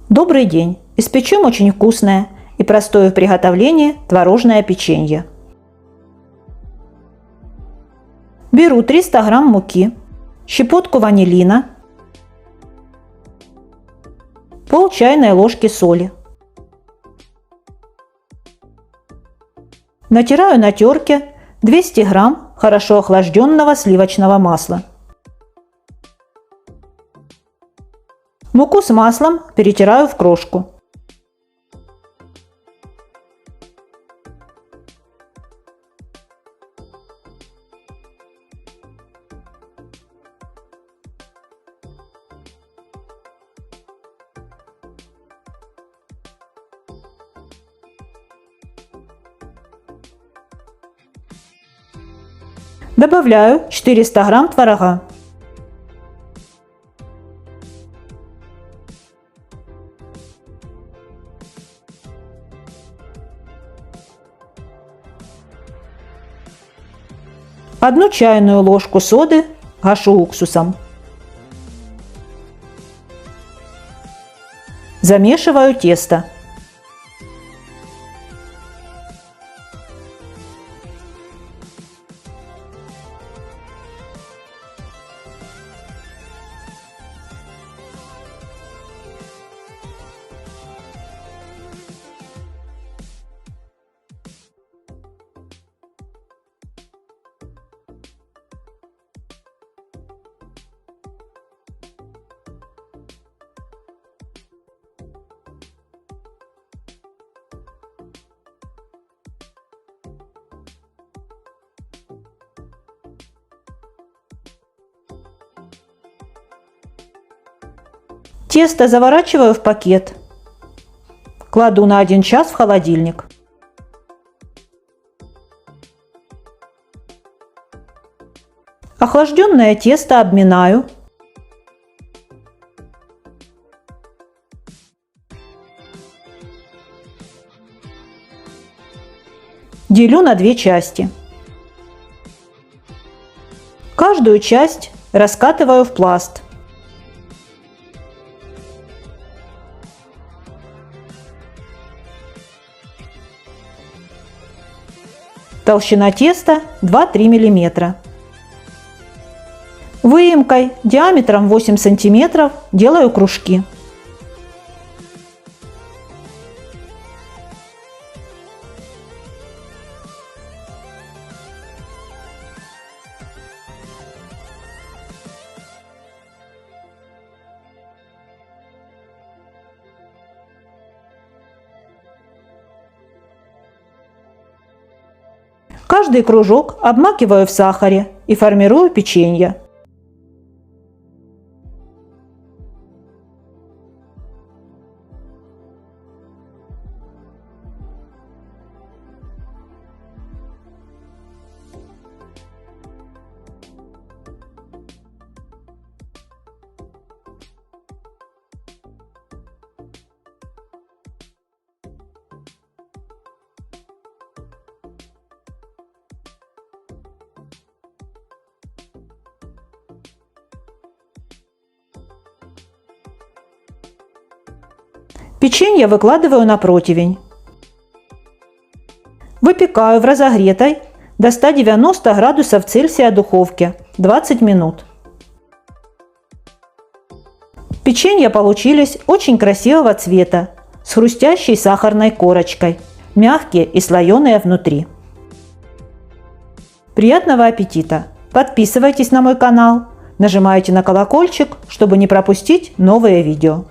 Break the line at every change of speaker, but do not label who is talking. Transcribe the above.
Добрый день! Испечем очень вкусное и простое в приготовлении творожное печенье. Беру 300 грамм муки, щепотку ванилина, пол чайной ложки соли. Натираю на терке 200 грамм хорошо охлажденного сливочного масла. Муку с маслом перетираю в крошку. Добавляю 400 грамм творога. Одну чайную ложку соды гашу уксусом. Замешиваю тесто. Тесто заворачиваю в пакет. Кладу на 1 час в холодильник. Охлажденное тесто обминаю. Делю на 2 части. Каждую часть раскатываю в пласт. Толщина теста 2-3 мм. Выемкой диаметром 8 см делаю кружки. Каждый кружок обмакиваю в сахаре и формирую печенье. Печенье выкладываю на противень. Выпекаю в разогретой до 190 градусов Цельсия духовке 20 минут. Печенья получились очень красивого цвета, с хрустящей сахарной корочкой, мягкие и слоеные внутри. Приятного аппетита! Подписывайтесь на мой канал, нажимайте на колокольчик, чтобы не пропустить новые видео.